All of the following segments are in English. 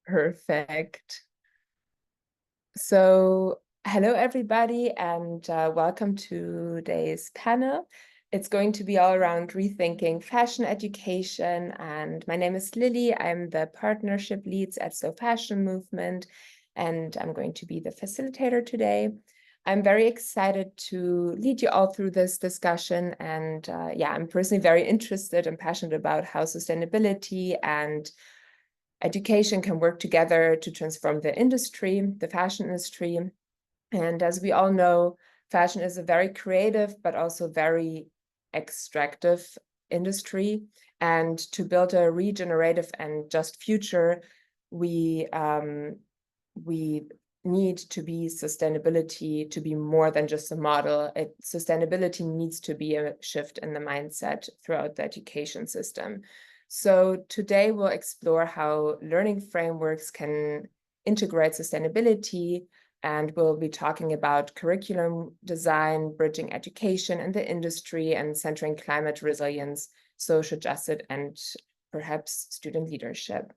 Perfect. So, hello everybody, and welcome to today's panel. It's going to be all around rethinking fashion education, and my name is Lily. I'm the partnership leads at Slow Fashion Movement, and I'm going to be the facilitator today. I'm very excited to lead you all through this discussion, and yeah, I'm personally very interested and passionate about how sustainability and education can work together to transform the industry, the fashion industry. And as we all know, fashion is a very creative, but also very extractive industry. And to build a regenerative and just future, we need to be sustainability to be more than just a model. Sustainability needs to be a shift in the mindset throughout the education system. So today we'll explore how learning frameworks can integrate sustainability, and we'll be talking about curriculum design, bridging education and the industry, and centering climate resilience, social justice, and perhaps student leadership.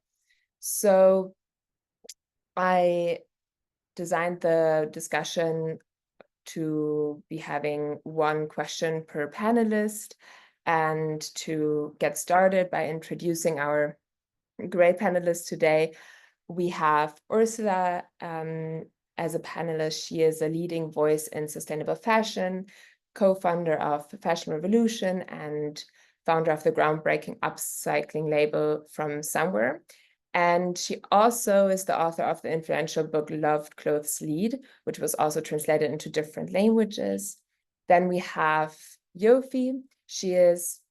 So I designed the discussion to be having one question per panelist, and to get started by introducing our great panelists today, we have Orsola as a panelist. She is a leading voice in sustainable fashion, co-founder of Fashion Revolution, and founder of the groundbreaking upcycling label From Somewhere. And she also is the author of the influential book Loved Clothes Lead, which was also translated into different languages. Then we have Yophi. She is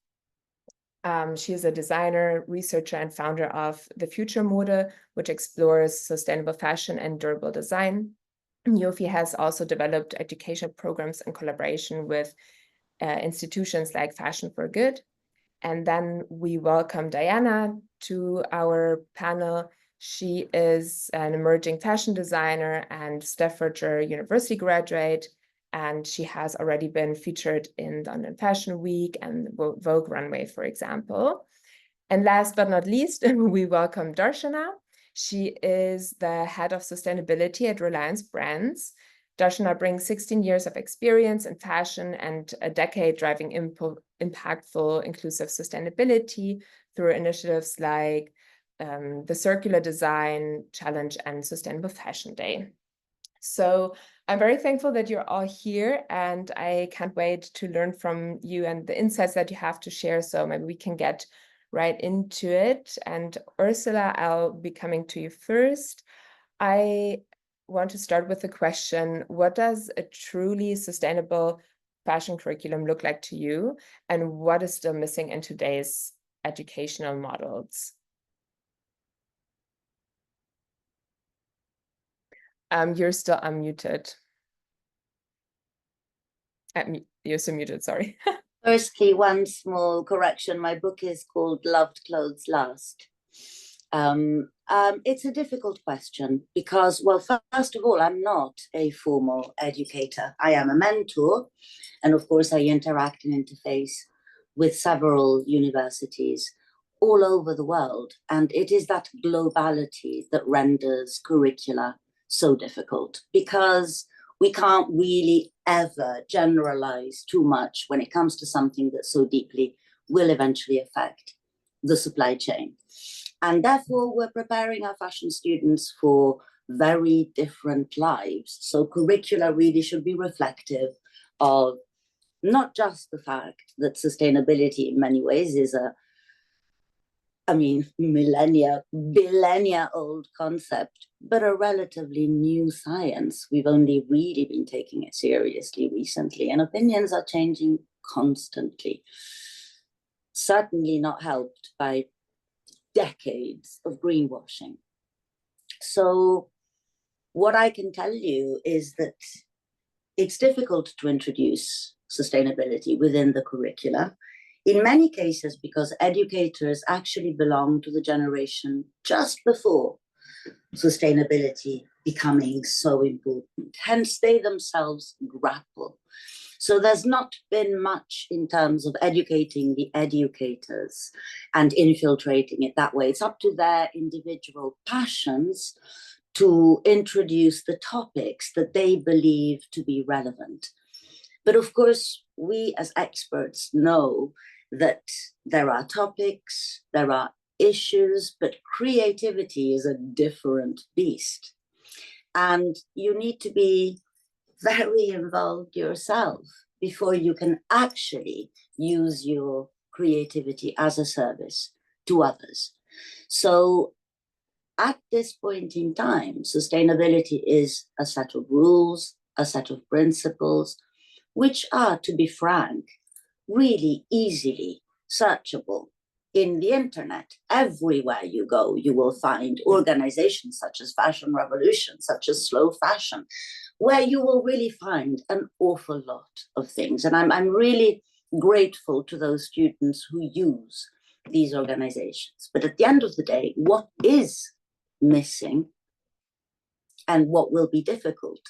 a designer, researcher, and founder of The Future Mode, which explores sustainable fashion and durable design. Yophi has also developed education programs in collaboration with institutions like Fashion for Good. And then we welcome Diana to our panel. She is an emerging fashion designer and Staffordshire University graduate, and she has already been featured in London Fashion Week and Vogue Runway, for example. And last but not least, we welcome Darshana. She is the head of sustainability at Reliance Brands. Darshana brings 16 years of experience in fashion and a decade driving impactful, inclusive sustainability through initiatives like the Circular Design Challenge and Sustainable Fashion Day. So I'm very thankful that you're all here, and I can't wait to learn from you and the insights that you have to share. So maybe we can get right into it. And Orsola, I'll be coming to you first. I want to start with the question, what does a truly sustainable fashion curriculum look like to you? And what is still missing in today's educational models? You're still unmuted. You're still muted, sorry. Firstly, one small correction. My book is called Loved Clothes Last. It's a difficult question because, well, first of all, I'm not a formal educator. I am a mentor. And of course, I interact and interface with several universities all over the world. And it is that globality that renders curricula so difficult, because we can't really ever generalize too much when it comes to something that so deeply will eventually affect the supply chain. And therefore, we're preparing our fashion students for very different lives. So curricula really should be reflective of not just the fact that sustainability in many ways is millennia old concept, but a relatively new science. We've only really been taking it seriously recently, and opinions are changing constantly. Certainly not helped by decades of greenwashing. So what I can tell you is that it's difficult to introduce sustainability within the curricula, in many cases because educators actually belong to the generation just before sustainability becoming so important. Hence, they themselves grapple So there's not been much in terms of educating the educators and infiltrating it that way. It's up to their individual passions to introduce the topics that they believe to be relevant. But of course, we as experts know that there are topics, there are issues, but creativity is a different beast. And you need to be very involved yourself before you can actually use your creativity as a service to others. So at this point in time, sustainability is a set of rules, a set of principles, which are, to be frank, really easily searchable in the internet. Everywhere you go, you will find organizations such as Fashion Revolution, such as Slow Fashion, where you will really find an awful lot of things. And I'm really grateful to those students who use these organizations. But at the end of the day, what is missing and what will be difficult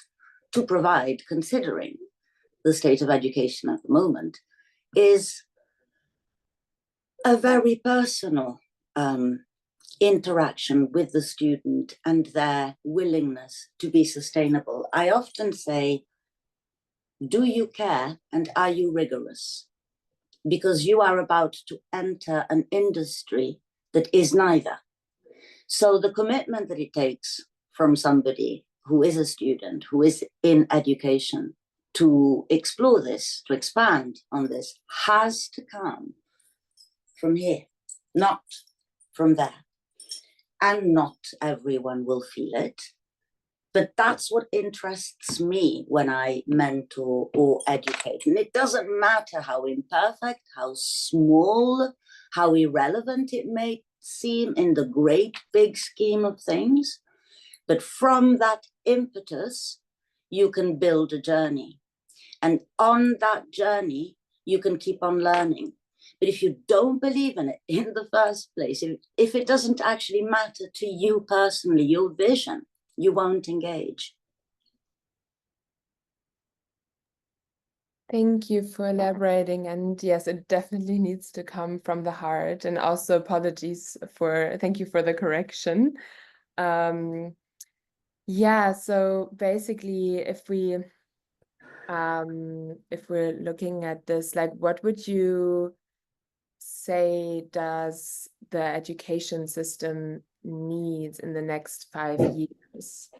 to provide, considering the state of education at the moment, is a very personal interaction with the student and their willingness to be sustainable. I often say, do you care and are you rigorous? Because you are about to enter an industry that is neither. So the commitment that it takes from somebody who is a student, who is in education, to explore this, to expand on this, has to come from here, not from there. And not everyone will feel it. But that's what interests me when I mentor or educate. And it doesn't matter how imperfect, how small, how irrelevant it may seem in the great big scheme of things. But from that impetus, you can build a journey. And on that journey, you can keep on learning. But if you don't believe in it in the first place, if it doesn't actually matter to you personally, your vision, you won't engage. Thank you for elaborating. And yes, it definitely needs to come from the heart. And also apologies thank you for the correction. Yeah, so basically if we're looking at this, like what would you say does the education system needs in the next 5 years?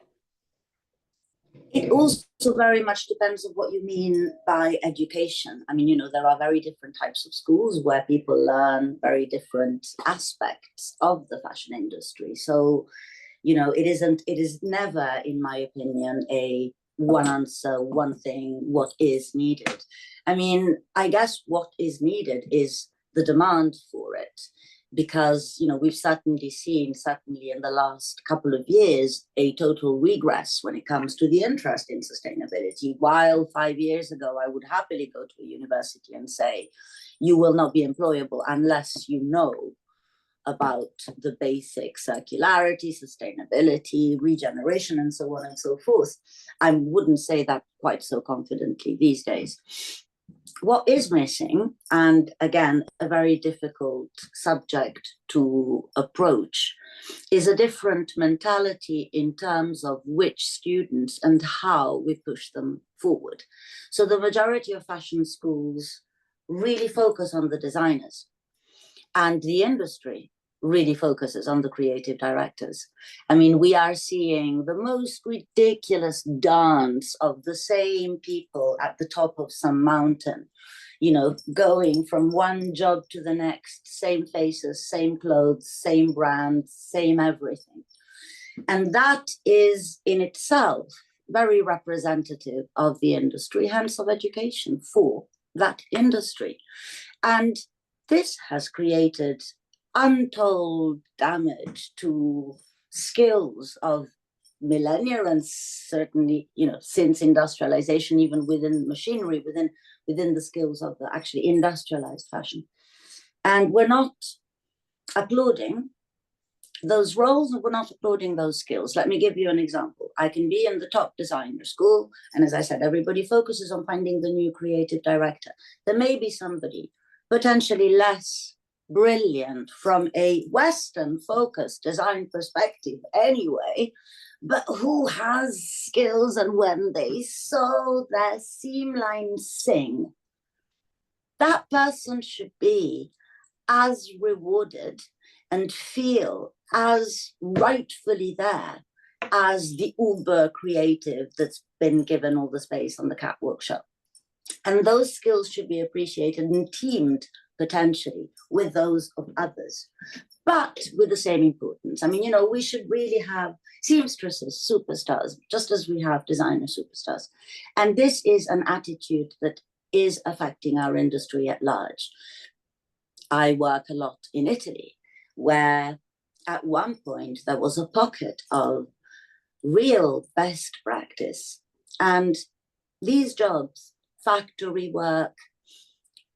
It also very much depends on what you mean by education. I mean, there are very different types of schools where people learn very different aspects of the fashion industry. So, it is never, in my opinion, a one answer, one thing, what is needed. I mean, I guess what is needed is the demand for it. Because, we've certainly seen, in the last couple of years, a total regress when it comes to the interest in sustainability. While 5 years ago, I would happily go to a university and say, you will not be employable unless you know about the basic circularity, sustainability, regeneration, and so on and so forth. I wouldn't say that quite so confidently these days. What is missing, and again, a very difficult subject to approach, is a different mentality in terms of which students and how we push them forward. So the majority of fashion schools really focus on the designers, and the industry really focuses on the creative directors. I mean, we are seeing the most ridiculous dance of the same people at the top of some mountain, going from one job to the next, same faces, same clothes, same brands, same everything. And that is in itself very representative of the industry, hence of education for that industry. And this has created untold damage to skills of millennia, and certainly, since industrialization, even within machinery, within the skills of the actually industrialized fashion. And we're not applauding those roles, we're not applauding those skills. Let me give you an example. I can be in the top designer school, and as I said, everybody focuses on finding the new creative director. There may be somebody potentially less brilliant from a Western focused design perspective anyway, but who has skills, and when they sew their seam lines sing, that person should be as rewarded and feel as rightfully there as the uber creative that's been given all the space on the catwalk show. And those skills should be appreciated and teamed potentially with those of others, but with the same importance. I mean, you know, we should really have seamstresses, superstars, just as we have designer superstars. And this is an attitude that is affecting our industry at large. I work a lot in Italy, where at one point there was a pocket of real best practice. And these jobs, factory work,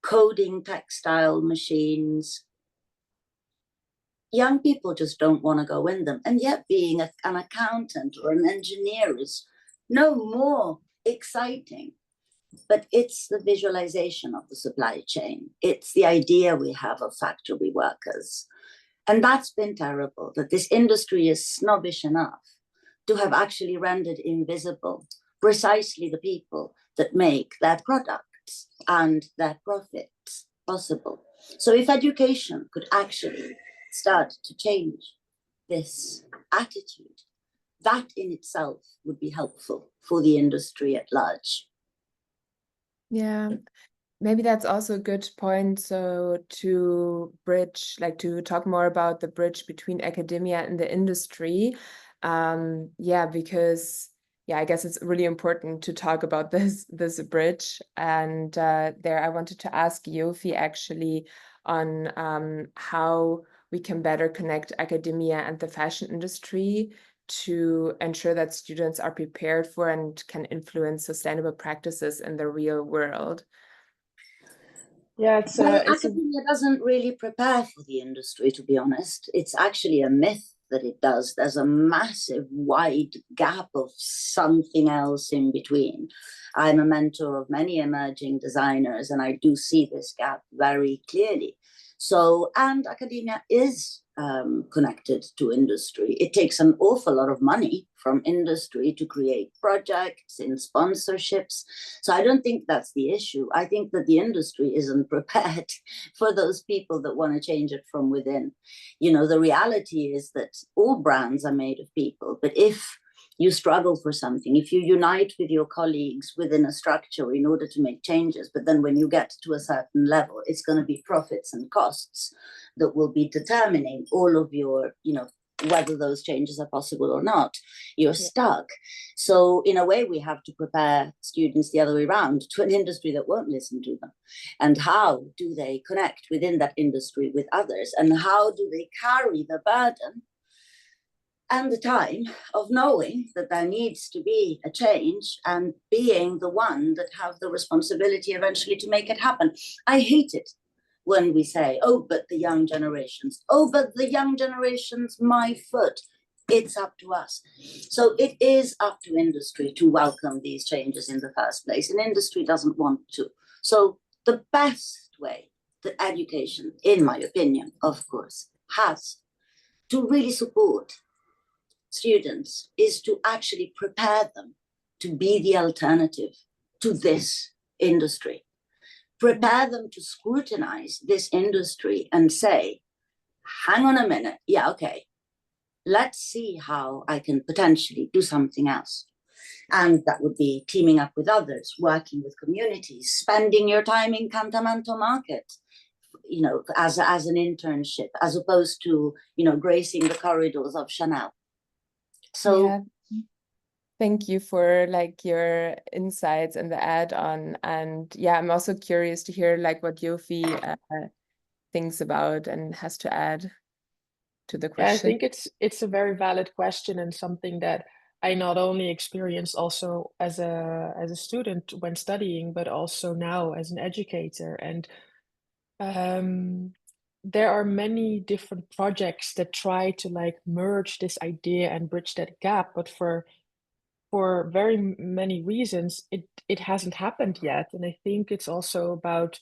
coding textile machines, young people just don't want to go in them. And yet being an accountant or an engineer is no more exciting. But it's the visualization of the supply chain. It's the idea we have of factory workers. And that's been terrible, that this industry is snobbish enough to have actually rendered invisible precisely the people that make their products and their profits possible. So if education could actually start to change this attitude, that in itself would be helpful for the industry at large. Yeah, maybe that's also a good point. So to bridge, like to talk more about the bridge between academia and the industry. Yeah, because I guess it's really important to talk about this bridge. And there I wanted to ask Yophi actually on how we can better connect academia and the fashion industry to ensure that students are prepared for and can influence sustainable practices in the real world. Yeah, academia doesn't really prepare for the industry, to be honest. It's actually a myth that it does. There's a massive, wide gap of something else in between. I'm a mentor of many emerging designers, and I do see this gap very clearly. So, and academia is connected to industry. It takes an awful lot of money from industry to create projects in sponsorships. So I don't think that's the issue. I think that the industry isn't prepared for those people that want to change it from within. You know, the reality is that all brands are made of people, but if you struggle for something, if you unite with your colleagues within a structure in order to make changes, but then when you get to a certain level, it's going to be profits and costs that will be determining all of your, you know, whether those changes are possible or not, you're stuck. So in a way, we have to prepare students the other way around to an industry that won't listen to them. And how do they connect within that industry with others? And how do they carry the burden and the time of knowing that there needs to be a change and being the one that have the responsibility eventually to make it happen? I hate it when we say, oh, but the young generations, oh, but the young generations, my foot. It's up to us. So it is up to industry to welcome these changes in the first place, and industry doesn't want to. So the best way that education, in my opinion, of course, has to really support students is to actually prepare them to be the alternative to this industry. Prepare them to scrutinize this industry and say, hang on a minute, yeah, okay, let's see how I can potentially do something else. And that would be teaming up with others, working with communities, spending your time in Cantamanto Market, you know, as an internship, as opposed to, you know, gracing the corridors of Chanel. So thank you for like your insights and the add-on. And yeah, I'm also curious to hear like what Yophi thinks about and has to add to the question. Yeah, I think it's a very valid question, and something that I not only experienced also as a student when studying, but also now as an educator. And there are many different projects that try to like merge this idea and bridge that gap, but for very many reasons, it hasn't happened yet. And I think it's also about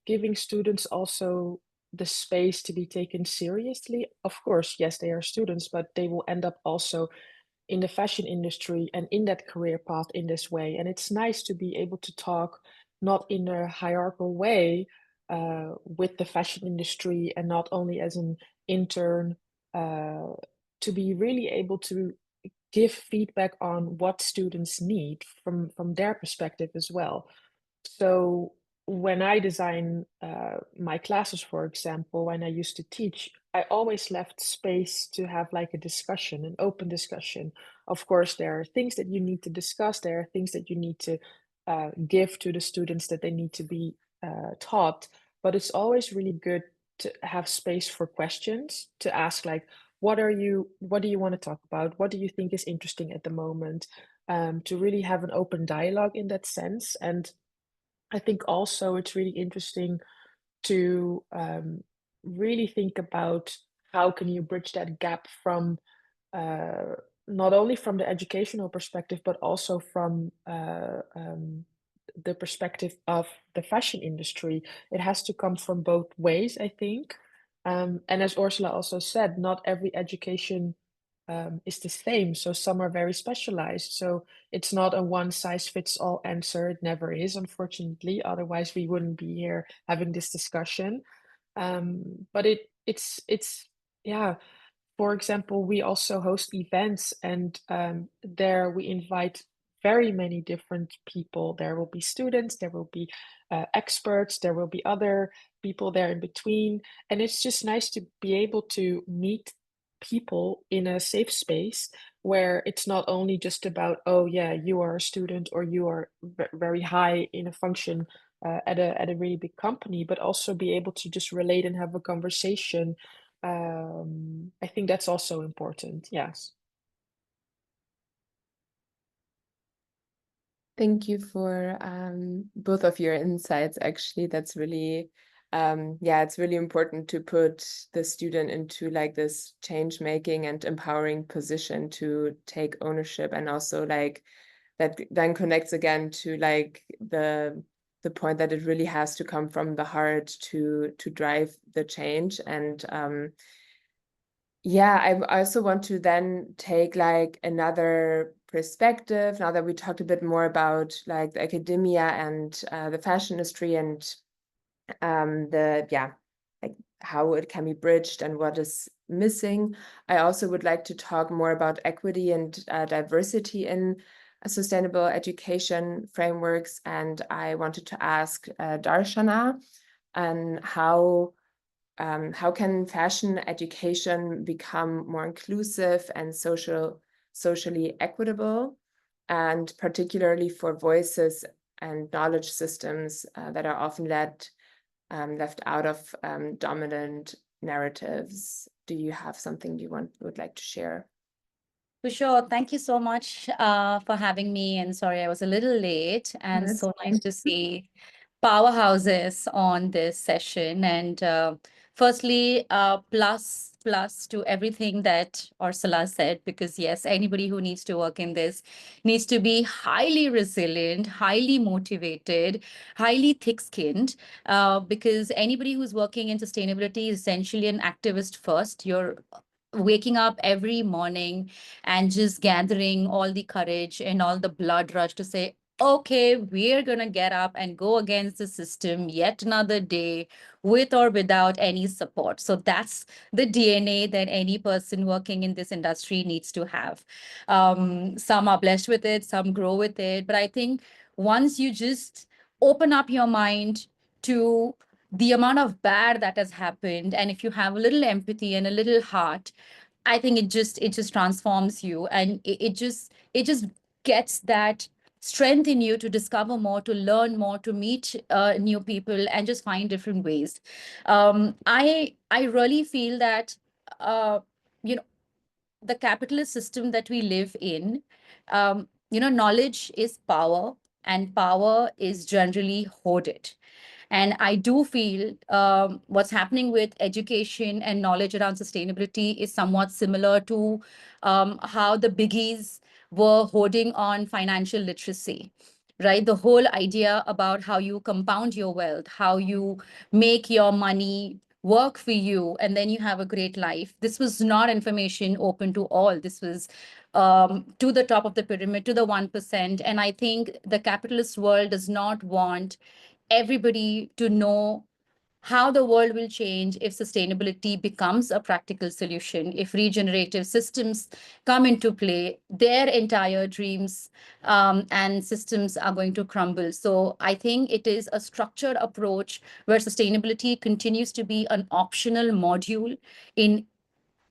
giving students also the space to be taken seriously. Of course, yes, they are students, but they will end up also in the fashion industry and in that career path in this way. And it's nice to be able to talk not in a hierarchical way with the fashion industry and not only as an intern, to be really able to give feedback on what students need from their perspective as well. So when I design my classes, for example, when I used to teach, I always left space to have like a discussion, an open discussion. Of course, there are things that you need to discuss. There are things that you need to give to the students that they need to be taught. But it's always really good to have space for questions, to ask like, what do you want to talk about? What do you think is interesting at the moment? To really have an open dialogue in that sense. And I think also it's really interesting to really think about how can you bridge that gap from uh, not only from the educational perspective, but also from the perspective of the fashion industry. It has to come from both ways, I think. And as Ursula also said, not every education is the same. So some are very specialized. So it's not a one size fits all answer. It never is, unfortunately. Otherwise, we wouldn't be here having this discussion. But it's yeah. For example, we also host events, and there we invite very many different people. There will be students, there will be experts, there will be other people there in between, and it's just nice to be able to meet people in a safe space where it's not only just about, oh yeah, you are a student or you are very high in a function at a really big company, but also be able to just relate and have a conversation. I think that's also important. Yes. Thank you for both of your insights. Actually, that's really, yeah, it's really important to put the student into like this change making and empowering position to take ownership, and also like that then connects again to like the point that it really has to come from the heart to drive the change. And yeah, I also want to then take like another perspective now that we talked a bit more about like the academia and the fashion industry and like how it can be bridged and what is missing. I also would like to talk more about equity and diversity in sustainable education frameworks. And I wanted to ask Darshana how can fashion education become more inclusive and socially equitable, and particularly for voices and knowledge systems that are often left out of dominant narratives? Do you have something you would like to share? For sure. Thank you so much for having me. And sorry, I was a little late. And That's so fine. nice to see powerhouses on this session. And firstly, plus to everything that Orsola said, because yes, anybody who needs to work in this needs to be highly resilient, highly motivated, highly thick-skinned, because anybody who's working in sustainability is essentially an activist first. You're waking up every morning and just gathering all the courage and all the blood rush to say, okay, we're going to get up and go against the system yet another day with or without any support. So that's the DNA that any person working in this industry needs to have. Some are blessed with it, some grow with it. But I think once you just open up your mind to the amount of bad that has happened, and if you have a little empathy and a little heart, I think it just transforms you, and it just gets that strength in you to discover more, to learn more, to meet new people, and just find different ways. I really feel that you know the capitalist system that we live in, knowledge is power, and power is generally hoarded. And I do feel what's happening with education and knowledge around sustainability is somewhat similar to how the biggies were holding on financial literacy, right? The whole idea about how you compound your wealth, how you make your money work for you, and then you have a great life. This was not information open to all. This was to the top of the pyramid, to the 1%. And I think the capitalist world does not want everybody to know how the world will change if sustainability becomes a practical solution, if regenerative systems come into play, their entire dreams and systems are going to crumble. So I think it is a structured approach where sustainability continues to be an optional module in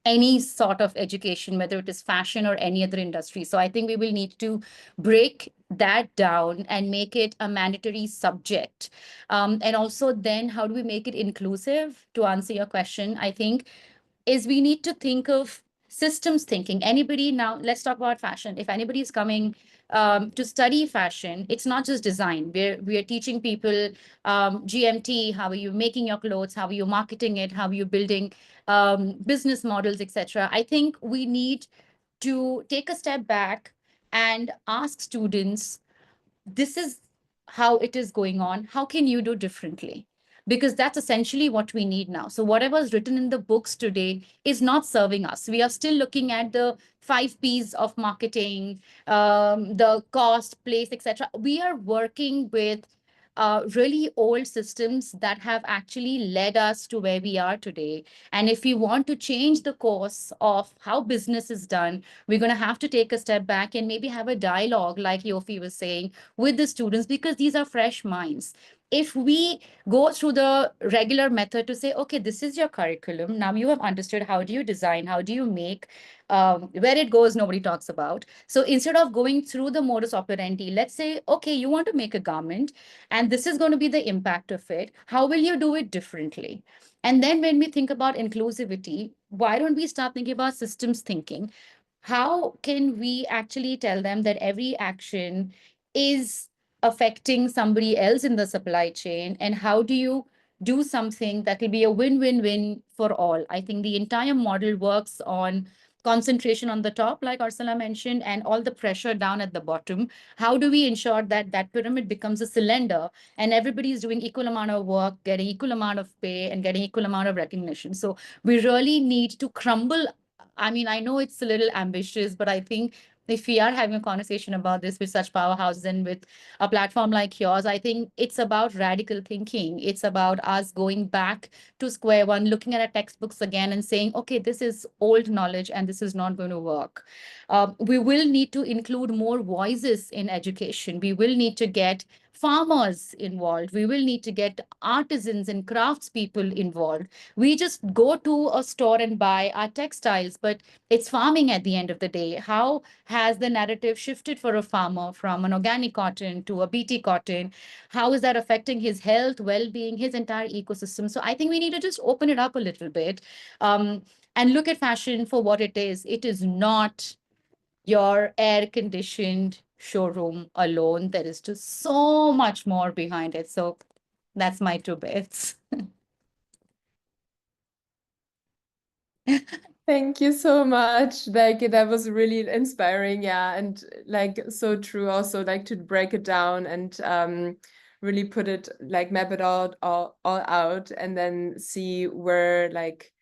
any sort of education, whether it is fashion or any other industry. So I think we will need to break that down and make it a mandatory subject. And also then how do we make it inclusive? To answer your question, I think is we need to think of systems thinking. Anybody now, let's talk about fashion. If anybody is coming to study fashion, it's not just design. We're teaching people GMT, how are you making your clothes, how are you marketing it, how are you building business models, etc. I think we need to take a step back and ask students, this is how it is going on. How can you do differently? Because that's essentially what we need now. So whatever is written in the books today is not serving us. We are still looking at the 5 P's of marketing, the cost, place, etc. We are working with really old systems that have actually led us to where we are today. And if we want to change the course of how business is done, we're going to have to take a step back and maybe have a dialogue, like Yophi was saying, with the students, because these are fresh minds. If we go through the regular method to say, okay, this is your curriculum, now you have understood how do you design, how do you make, where it goes, nobody talks about. So instead of going through the modus operandi, let's say, okay, you want to make a garment, and this is going to be the impact of it. How will you do it differently? And then when we think about inclusivity, why don't we start thinking about systems thinking? How can we actually tell them that every action is affecting somebody else in the supply chain? And how do you do something that will be a win-win-win for all? I think the entire model works on concentration on the top, like Orsola mentioned, and all the pressure down at the bottom. How do we ensure that that pyramid becomes a cylinder and everybody is doing equal amount of work, getting equal amount of pay, and getting equal amount of recognition? So we really need to crumble. I mean, I know it's a little ambitious, but I think if we are having a conversation about this with such powerhouses and with a platform like yours, I think it's about radical thinking. It's about us going back to square one, looking at our textbooks again and saying, okay, this is old knowledge and this is not going to work. We will need to include more voices in education. We will need to get farmers involved. We will need to get artisans and craftspeople involved. We just go to a store and buy our textiles, but it's farming at the end of the day. How has the narrative shifted for a farmer from an organic cotton to a BT cotton? How is that affecting his health, well-being, his entire ecosystem? So I think we need to just open it up a little bit and look at fashion for what it is. It is not your air-conditioned showroom alone. There is just so much more behind it. So that's my 2 bits. Thank you so much. Like that was really inspiring, yeah, and like so true. Also, like to break it down and really put it like map it all out, and then see where like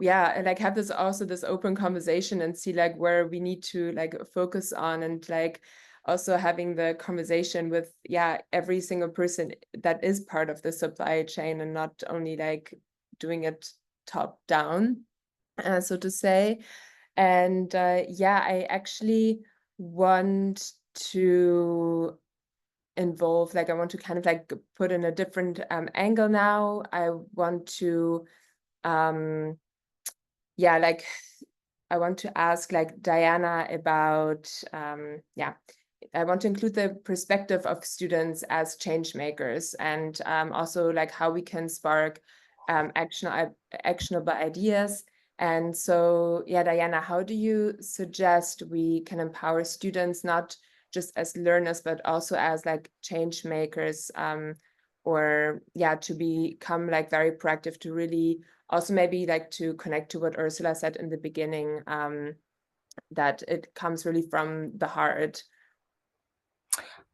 yeah, and like have this open conversation and see like where we need to like focus on, and like also having the conversation with every single person that is part of the supply chain, and not only like doing it top down. So to say. And I actually want to involve, like I want to kind of like put in a different angle now. I want to, like I want to ask like Diana about, I want to include the perspective of students as change makers, and also like how we can spark actionable ideas. And so, Diana, how do you suggest we can empower students, not just as learners, but also as like change makers or yeah, to become like very proactive, to really also maybe like to connect to what Ursula said in the beginning, that it comes really from the heart.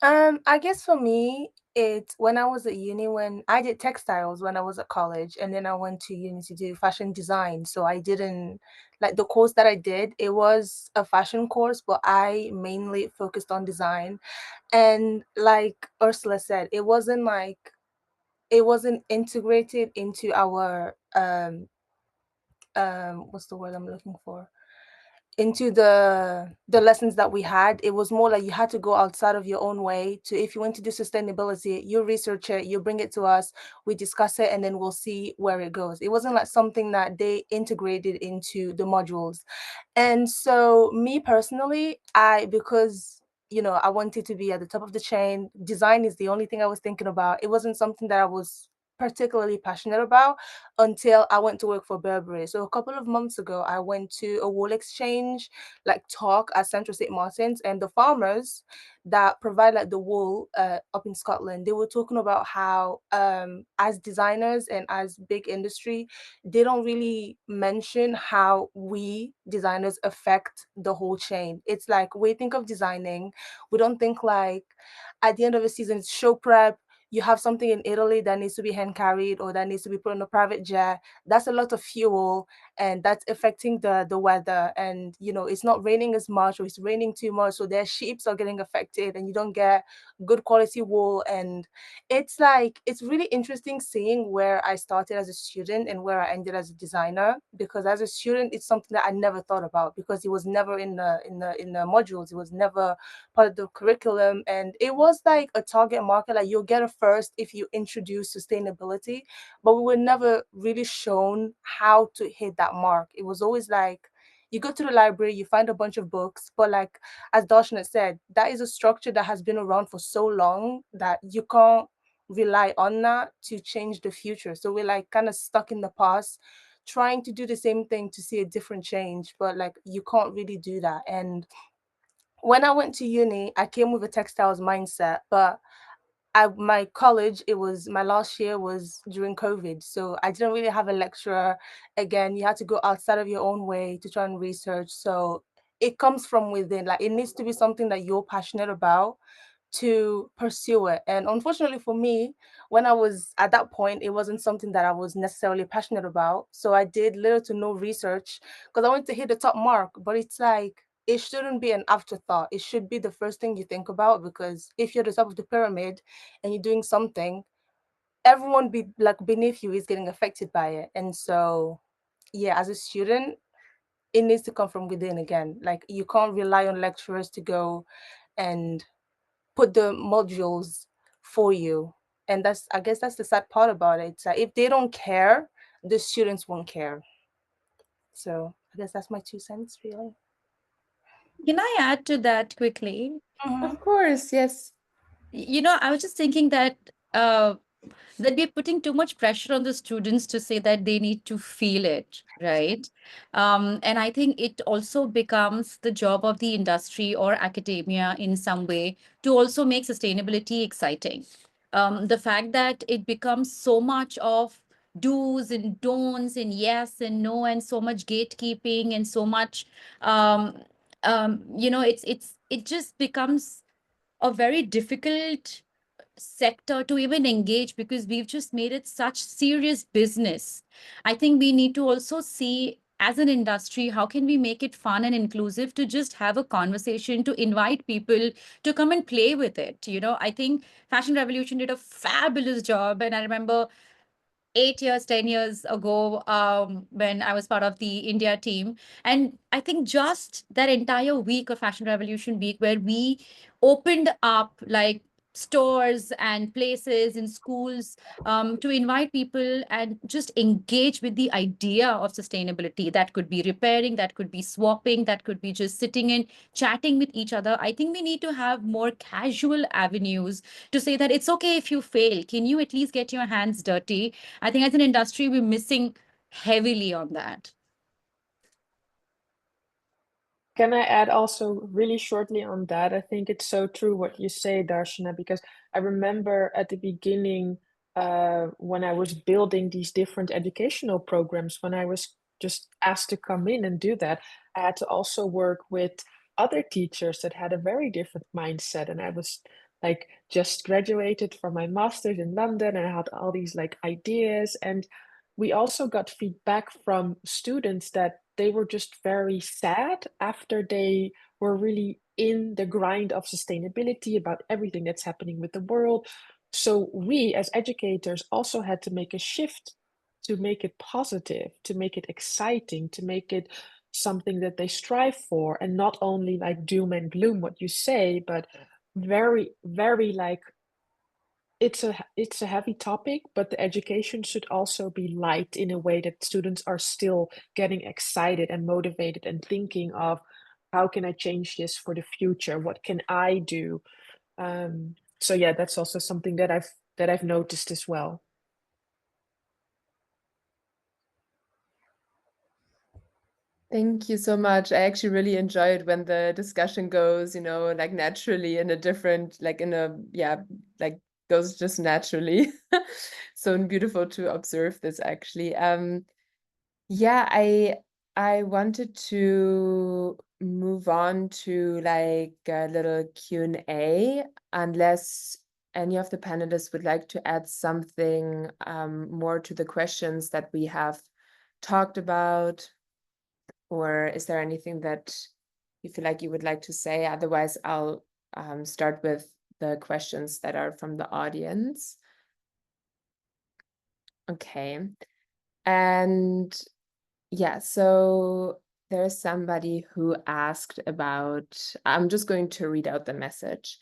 I guess for me, it's when I was at uni, when I did textiles when I was at college, and then I went to uni to do fashion design. So I didn't like the course that I did, it was a fashion course, but I mainly focused on design. And like Ursula said, it wasn't integrated into our what's the word I'm looking for, into the lessons that we had. It was more like you had to go outside of your own way to, if you want to do sustainability, you research it, you bring it to us, we discuss it, and then we'll see where it goes. It wasn't like something that they integrated into the modules. And so me personally, because I wanted to be at the top of the chain, design is the only thing I was thinking about. It wasn't something that I was particularly passionate about until I went to work for Burberry. So a couple of months ago, I went to a wool exchange like talk at Central St. Martin's, and the farmers that provide like the wool up in Scotland, they were talking about how as designers and as big industry, they don't really mention how we designers affect the whole chain. It's like we think of designing, we don't think like at the end of the season it's show prep, you have something in Italy that needs to be hand carried or that needs to be put on a private jet. That's a lot of fuel, and that's affecting the weather. And it's not raining as much, or it's raining too much, so their sheep are getting affected, and you don't get good quality wool. And it's really interesting seeing where I started as a student and where I ended as a designer, because as a student it's something that I never thought about, because it was never in the modules, it was never part of the curriculum. And it was like a target market, like you'll get a first if you introduce sustainability, but we were never really shown how to hit that mark. It was always like you go to the library, you find a bunch of books, but like as Darshana said, that is a structure that has been around for so long that you can't rely on that to change the future. So we're like kind of stuck in the past, trying to do the same thing to see a different change, but like you can't really do that. And when I went to uni, I came with a textiles mindset, but my college, it was my last year was during COVID. So I didn't really have a lecturer. Again, you had to go outside of your own way to try and research. So it comes from within. Like it needs to be something that you're passionate about to pursue it. And unfortunately for me, when I was at that point, it wasn't something that I was necessarily passionate about. So I did little to no research because I wanted to hit the top mark. But it's like, it shouldn't be an afterthought. It should be the first thing you think about, because if you're the top of the pyramid and you're doing something, everyone beneath you is getting affected by it. And so, yeah, as a student, it needs to come from within again. Like you can't rely on lecturers to go and put the modules for you. And I guess that's the sad part about it. It's like if they don't care, the students won't care. So I guess that's my 2 cents, really. Can I add to that quickly? Of course, yes. I was just thinking that that we're putting too much pressure on the students to say that they need to feel it, right? And I think it also becomes the job of the industry or academia in some way to also make sustainability exciting. The fact that it becomes so much of do's and don'ts and yes and no and so much gatekeeping and so much it just becomes a very difficult sector to even engage, because we've just made it such serious business. I think we need to also see as an industry, how can we make it fun and inclusive to just have a conversation, to invite people to come and play with it. I think Fashion Revolution did a fabulous job. And I remember 8 years, 10 years ago, when I was part of the India team. And I think just that entire week of Fashion Revolution week, where we opened up like stores and places in schools, to invite people and just engage with the idea of sustainability. That could be repairing, that could be swapping, that could be just sitting and chatting with each other. I think we need to have more casual avenues to say that it's okay if you fail. Can you at least get your hands dirty? I think as an industry, we're missing heavily on that. Can I add also really shortly on that? I think it's so true what you say, Darshana, because I remember at the beginning when I was building these different educational programs, when I was just asked to come in and do that, I had to also work with other teachers that had a very different mindset. And I was like just graduated from my master's in London, and I had all these like ideas. And we also got feedback from students that they were just very sad after they were really in the grind of sustainability about everything that's happening with the world. So we as educators also had to make a shift to make it positive, to make it exciting, to make it something that they strive for, and not only like doom and gloom what you say, but very, very like it's a heavy topic, but the education should also be light in a way that students are still getting excited and motivated and thinking of how can I change this for the future? What can I do? So yeah, that's also something that I've noticed as well. Thank you so much. I actually really enjoy it when the discussion goes, like naturally in a different, like goes just naturally. So beautiful to observe this actually. Yeah, I wanted to move on to like a little Q&A, unless any of the panelists would like to add something more to the questions that we have talked about. Or is there anything that you feel like you would like to say? Otherwise, I'll start with the questions that are from the audience. Okay. And yeah, so there's somebody who asked about, I'm just going to read out the message.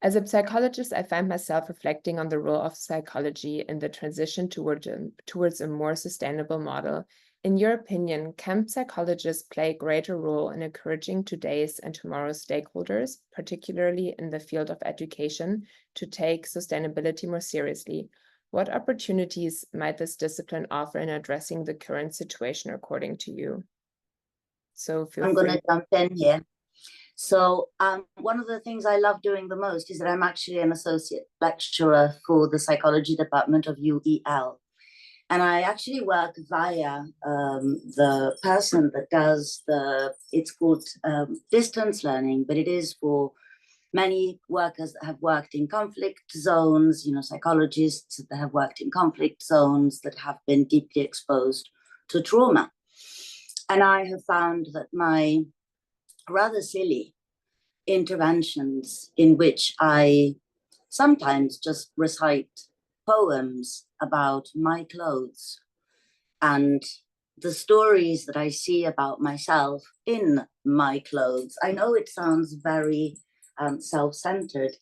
As a psychologist, I find myself reflecting on the role of psychology in the transition towards a more sustainable model. In your opinion, can psychologists play a greater role in encouraging today's and tomorrow's stakeholders, particularly in the field of education, to take sustainability more seriously? What opportunities might this discipline offer in addressing the current situation, according to you? So I'm going to jump in here. So one of the things I love doing the most is that I'm actually an associate lecturer for the psychology department of UEL. And I actually work via the person that does it's called distance learning, but it is for many workers that have worked in conflict zones, psychologists that have worked in conflict zones that have been deeply exposed to trauma. And I have found that my rather silly interventions, in which I sometimes just recite poems about my clothes and the stories that I see about myself in my clothes. I know it sounds very self-centered,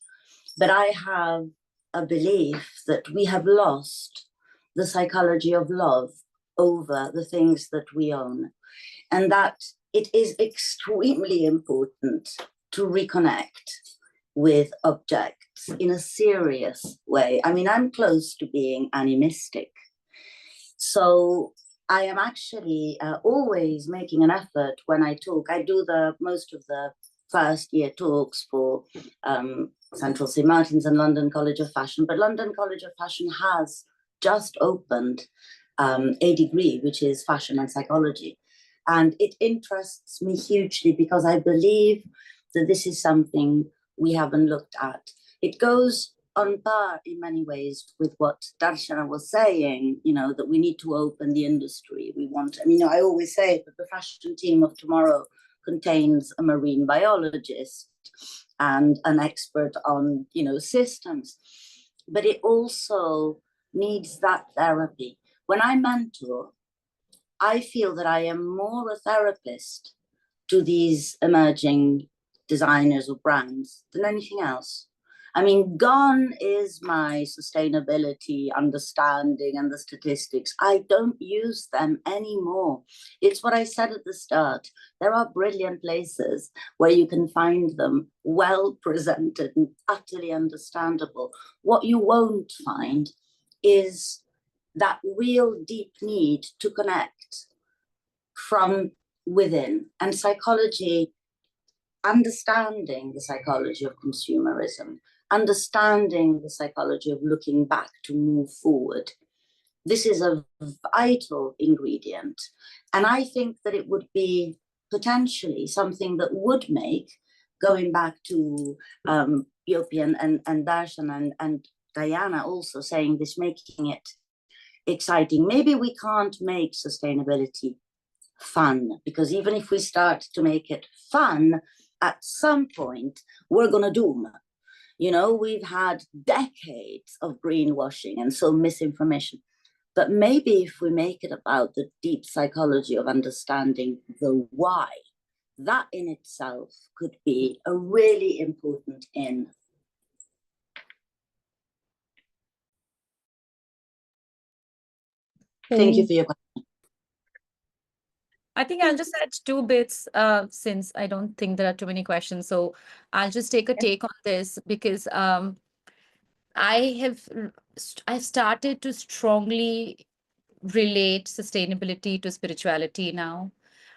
but I have a belief that we have lost the psychology of love over the things that we own, and that it is extremely important to reconnect with objects in a serious way. I mean, I'm close to being animistic. So I am actually always making an effort when I talk. I do most of the first year talks for Central St. Martin's and London College of Fashion, but London College of Fashion has just opened a degree, which is fashion and psychology. And it interests me hugely because I believe that this is something we haven't looked at. It goes on par in many ways with what Darshana was saying, that we need to open the industry. I always say that the fashion team of tomorrow contains a marine biologist and an expert on, systems, but it also needs that therapy. When I mentor, I feel that I am more a therapist to these emerging designers or brands than anything else. I mean, gone is my sustainability understanding and the statistics. I don't use them anymore. It's what I said at the start. There are brilliant places where you can find them well presented and utterly understandable. What you won't find is that real deep need to connect from within. And psychology, understanding the psychology of consumerism, understanding the psychology of looking back to move forward. This is a vital ingredient. And I think that it would be potentially something that would make, going back to Yophi and Darshana and Diana also saying this, making it exciting. Maybe we can't make sustainability fun, because even if we start to make it fun, at some point we're going to doom. You know, we've had decades of greenwashing and so misinformation. But maybe if we make it about the deep psychology of understanding the why, that in itself could be a really important in. Thank you for your question. I think I'll just add two bits since I don't think there are too many questions. So I'll just take a take on this because I've started to strongly relate sustainability to spirituality now.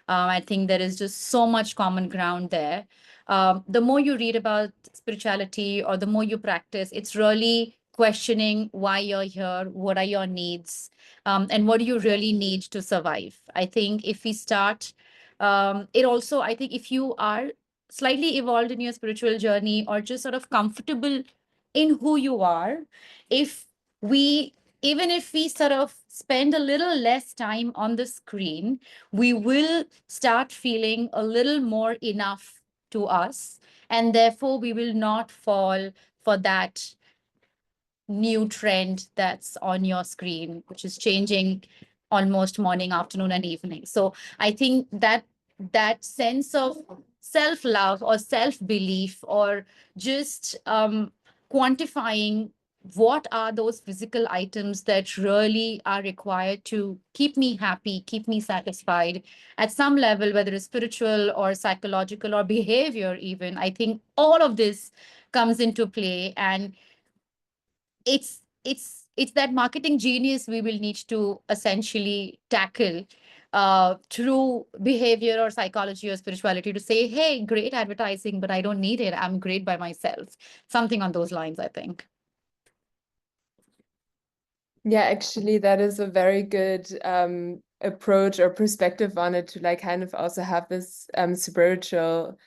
I think there is just so much common ground there. The more you read about spirituality or the more you practice, it's really questioning why you're here, what are your needs, and what do you really need to survive. I think if we start, it also, I think if you are slightly evolved in your spiritual journey or just sort of comfortable in who you are, if we even if we sort of spend a little less time on the screen, we will start feeling a little more enough to us. And therefore, we will not fall for that new trend that's on your screen, which is changing almost morning, afternoon, and evening. So I think that sense of self-love or self-belief or just quantifying what are those physical items that really are required to keep me happy, keep me satisfied at some level, whether it's spiritual or psychological or behavior even. I think all of this comes into play, and it's that marketing genius we will need to essentially tackle through behavior or psychology or spirituality to say, hey, great advertising, but I don't need it. I'm great by myself. Something on those lines, I think. Yeah, actually, that is a very good approach or perspective on it, to like kind of also have this spiritual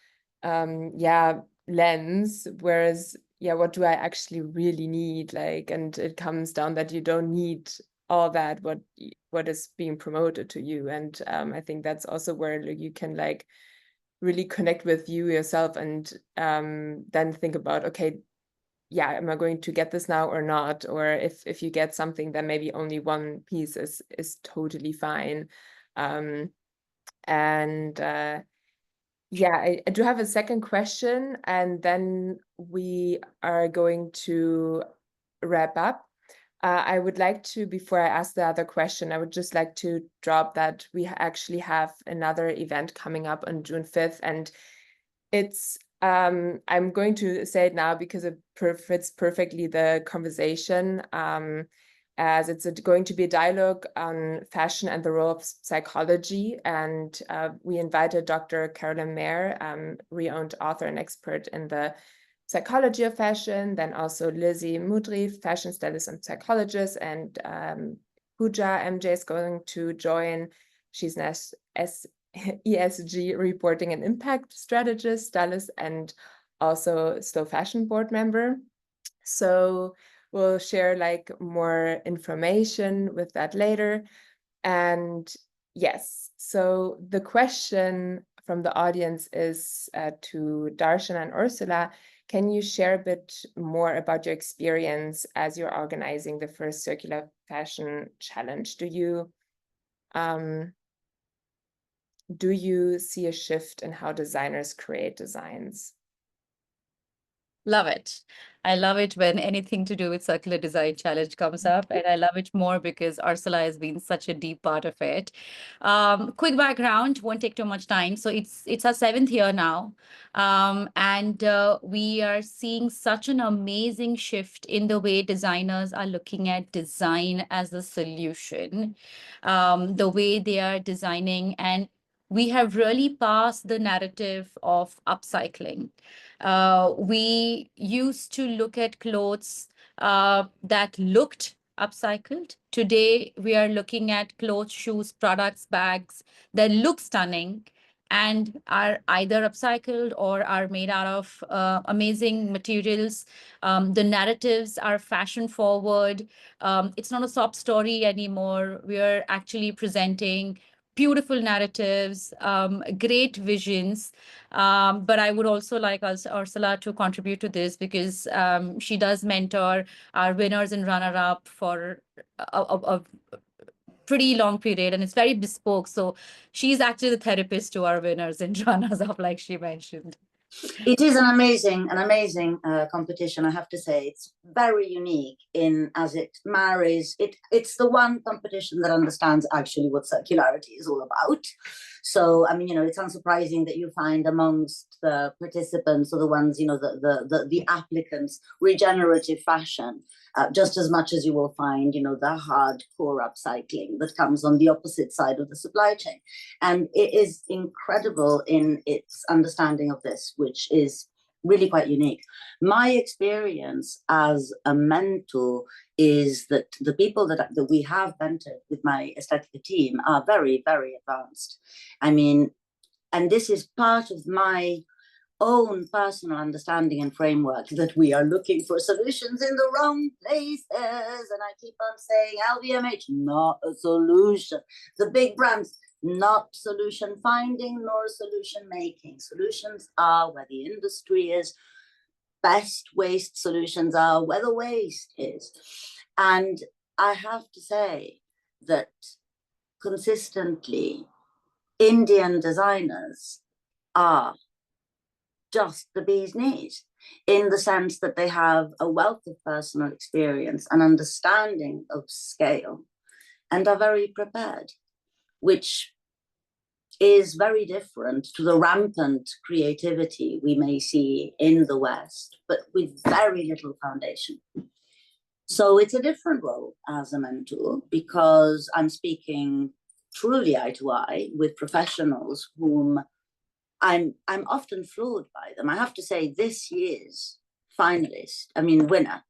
lens, whereas what do I actually really need, like, and it comes down that you don't need all that what is being promoted to you. And I think that's also where you can like really connect with you yourself, and then think about, okay, am I going to get this now or not? Or if you get something, then maybe only one piece is totally fine. I do have a second question, and then we are going to wrap up. I would like to, before I ask the other question, I would just like to drop that we actually have another event coming up on June 5th, and it's I'm going to say it now because it fits perfectly the conversation, as it's going to be a dialogue on fashion and the role of psychology. And we invited Dr. Carolyn Mayer, renowned author and expert in the psychology of fashion, then also Lizzie Mudry, fashion stylist and psychologist, and Pooja MJ is going to join. She's an ESG reporting and impact strategist, stylist, and also Slow Fashion board member. So we'll share like more information with that later. And yes, so the question from the audience is to Darshana and Orsola. Can you share a bit more about your experience as you're organizing the first Circular Fashion Challenge? Do you see a shift in how designers create designs? Love it. I love it when anything to do with circular design challenge comes up, and I love it more because Orsola has been such a deep part of it. Quick background, won't take too much time. So it's our 7th year now, and we are seeing such an amazing shift in the way designers are looking at design as a solution, the way they are designing. And we have really passed the narrative of upcycling. We used to look at clothes that looked upcycled. Today, we are looking at clothes, shoes, products, bags that look stunning and are either upcycled or are made out of amazing materials. The narratives are fashion forward. It's not a sob story anymore. We are actually presenting beautiful narratives, great visions. But I would also like Orsola to contribute to this, because she does mentor our winners and runner-up for a pretty long period, and it's very bespoke. So she's actually the therapist to our winners and runners-up, like she mentioned. It is an amazing competition, I have to say. It's very unique in as it marries. It's the one competition that understands actually what circularity is all about. So, I mean, it's unsurprising that you find amongst the participants, or the ones, the applicants, regenerative fashion, just as much as you will find, the hardcore upcycling that comes on the opposite side of the supply chain. And it is incredible in its understanding of this, which is really quite unique. My experience as a mentor is that the people that we have mentored with my Estethica team are very, very advanced. I mean, and this is part of my own personal understanding and framework, that we are looking for solutions in the wrong places. And I keep on saying LVMH, not a solution. The big brands, not solution finding nor solution making. Solutions are where the industry is. Best waste solutions are where the waste is. And I have to say that consistently, Indian designers are just the bee's knees, in the sense that they have a wealth of personal experience and understanding of scale, and are very prepared, which is very different to the rampant creativity we may see in the West, but with very little foundation. So it's a different role as a mentor, because I'm speaking truly eye to eye with professionals whom I'm often floored by them. I have to say, this year's winner,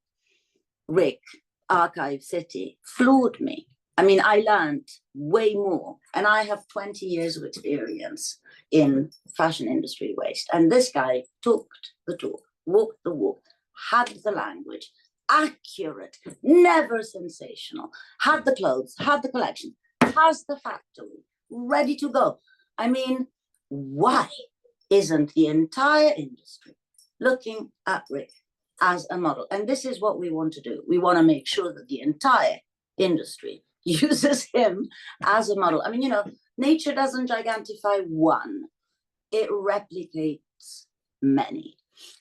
Rick, Archive City, floored me. I mean, I learned way more, and I have 20 years of experience in fashion industry waste. And this guy talked the talk, walked the walk, had the language, accurate, never sensational, had the clothes, had the collection, has the factory, ready to go. I mean, why isn't the entire industry looking at Rick as a model? And this is what we want to do. We want to make sure that the entire industry uses him as a model. I mean, nature doesn't gigantify one, it replicates many.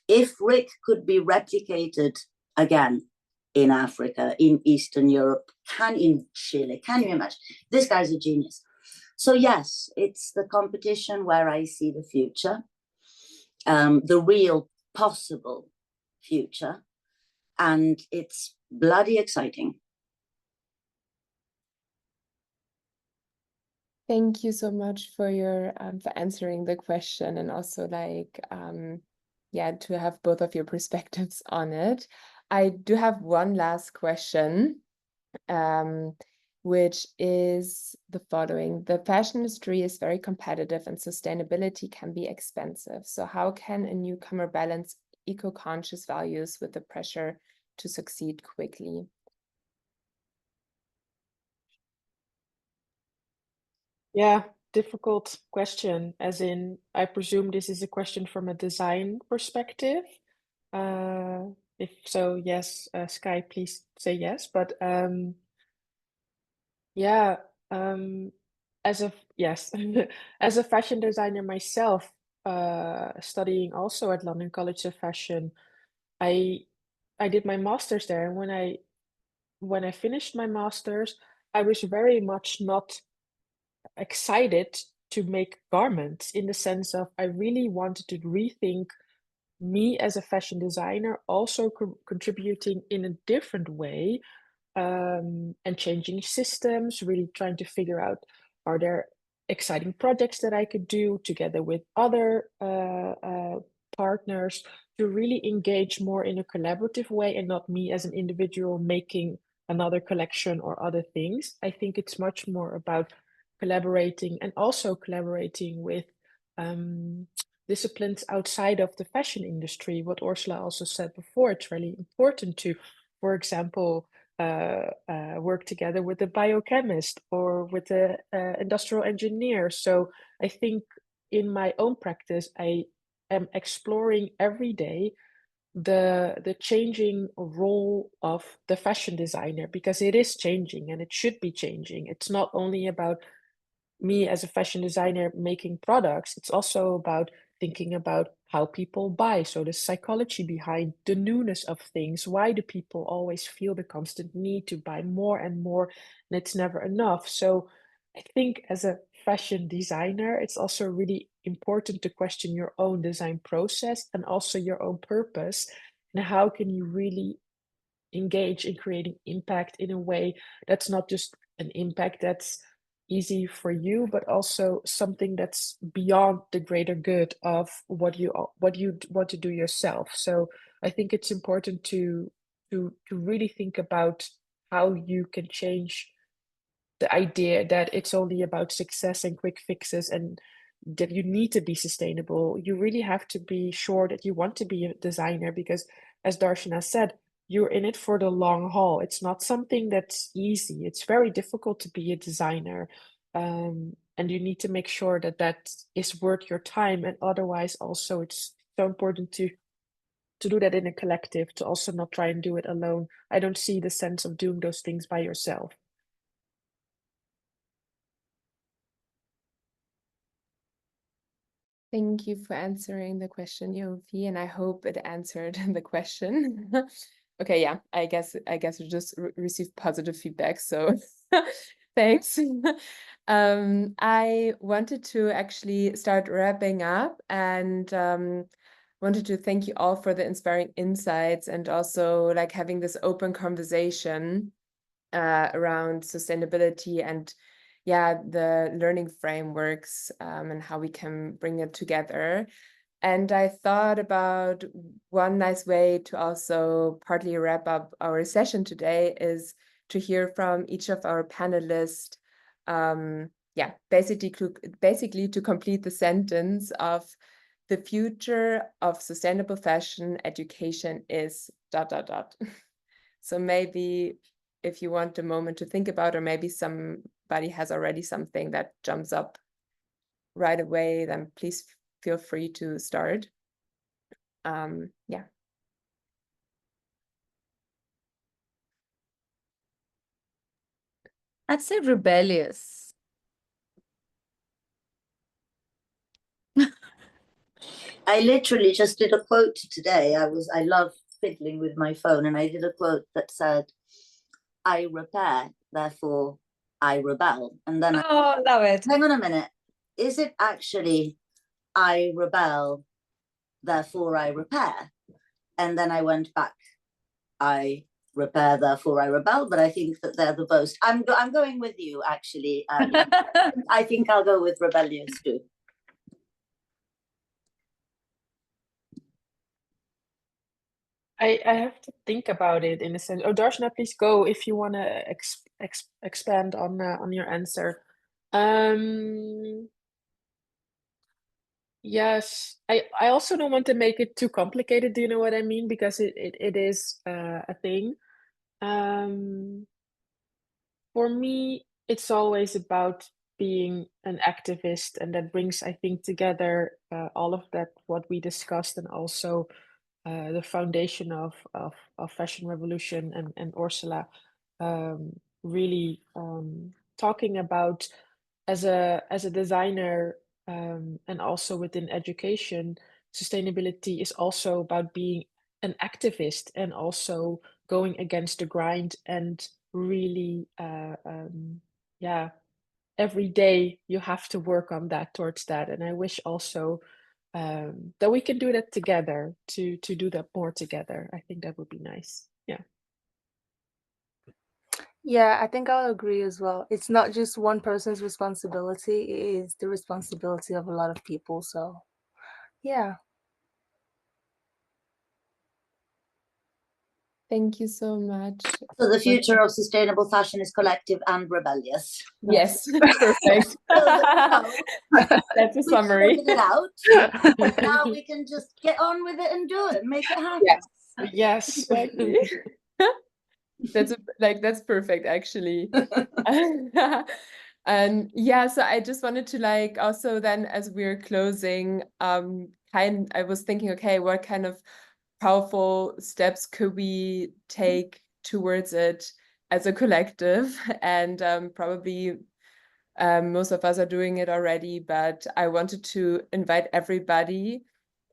If Rick could be replicated again in Africa, in Eastern Europe, in Chile, can you imagine? This guy's a genius. So yes, it's the competition where I see the future, the real possible future, and it's bloody exciting. Thank you so much for for answering the question, and also to have both of your perspectives on it. I do have one last question, which is the following. The fashion industry is very competitive and sustainability can be expensive. So how can a newcomer balance eco-conscious values with the pressure to succeed quickly? Yeah, difficult question. As in, I presume this is a question from a design perspective. If so, yes, Sky, please say yes. But yeah, as a fashion designer myself, studying also at London College of Fashion, I did my master's there, and when I finished my master's, I was very much not excited to make garments, in the sense of I really wanted to rethink me as a fashion designer, also contributing in a different way, and changing systems, really trying to figure out, are there exciting projects that I could do together with other partners, to really engage more in a collaborative way and not me as an individual making another collection or other things. I think it's much more about collaborating, and also collaborating with disciplines outside of the fashion industry. What Orsola also said before, it's really important to, for example, work together with a biochemist or with a industrial engineer. So I think in my own practice, I am exploring every day the changing role of the fashion designer, because it is changing and it should be changing. It's not only about me as a fashion designer making products, it's also about thinking about how people buy. So the psychology behind the newness of things. Why do people always feel the constant need to buy more and more, and it's never enough? So I think as a fashion designer, it's also really important to question your own design process and also your own purpose. And how can you really engage in creating impact in a way that's not just an impact that's easy for you, but also something that's beyond the greater good of what you want to do yourself. So I think it's important to really think about how you can change the idea that it's only about success and quick fixes, and that you need to be sustainable. You really have to be sure that you want to be a designer, because as Darshana said, you're in it for the long haul. It's not something that's easy. It's very difficult to be a designer. And you need to make sure that that is worth your time. And otherwise, also, it's so important to do that in a collective, to also not try and do it alone. I don't see the sense of doing those things by yourself. Thank you for answering the question, Yophi, and I hope it answered the question. Okay, yeah, I guess we just received positive feedback, so thanks. I wanted to actually start wrapping up, and wanted to thank you all for the inspiring insights, and also like having this open conversation around sustainability and the learning frameworks, and how we can bring it together. And I thought about one nice way to also partly wrap up our session today is to hear from each of our panelists, basically to complete the sentence of the future of sustainable fashion education is ... So maybe if you want a moment to think about, or maybe somebody has already something that jumps up right away, then please feel free to start. Yeah. I'd say rebellious. I literally just did a quote today. I love fiddling with my phone, and I did a quote that said, "I repair, therefore I rebel." And then Oh, love it. hang on a minute, is it actually I rebel, therefore I repair? And then I went back, I repair, therefore I rebel. But I think that they're the both. I'm going with you, actually. I think I'll go with rebellious too. I have to think about it in a sense. Oh, Darshana, please go if you want to expand on your answer. Yes, I also don't want to make it too complicated. Do you know what I mean? Because it is a thing. For me, it's always about being an activist, and that brings, I think, together all of that what we discussed, and also the foundation of Fashion Revolution and Orsola, really talking about as a designer, and also within education, sustainability is also about being an activist, and also going against the grind, and really every day you have to work on that, towards that. And I wish also that we can do that together, to do that more together. I think that would be nice. Yeah. Yeah, I think I'll agree as well. It's not just one person's responsibility, it is the responsibility of a lot of people. So, yeah. Thank you so much. So the future of sustainable fashion is collective and rebellious. Yes, perfect. That's a We summary. figured it out. Now we can just get on with it and do it, make it happen. Yes. Yes. Exactly. That's perfect, actually. And yeah, so I just wanted to like also then as we're closing, I was thinking, okay, what kind of powerful steps could we take towards it as a collective? And probably most of us are doing it already, but I wanted to invite everybody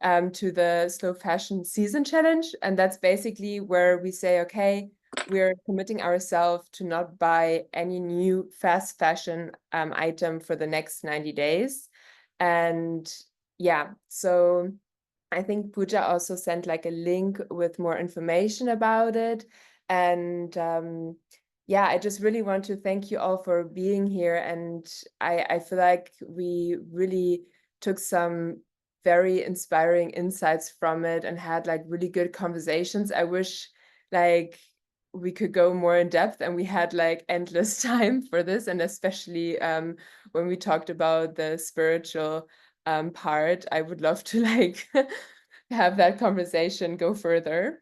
to the Slow Fashion Season Challenge. And that's basically where we say, okay, we're committing ourselves to not buy any new fast fashion item for the next 90 days. And yeah, so I think Pooja also sent like a link with more information about it. And yeah, I just really want to thank you all for being here. And I feel like we really took some very inspiring insights from it and had like really good conversations. I wish like we could go more in depth and we had like endless time for this. And especially when we talked about the spiritual part, I would love to like have that conversation go further.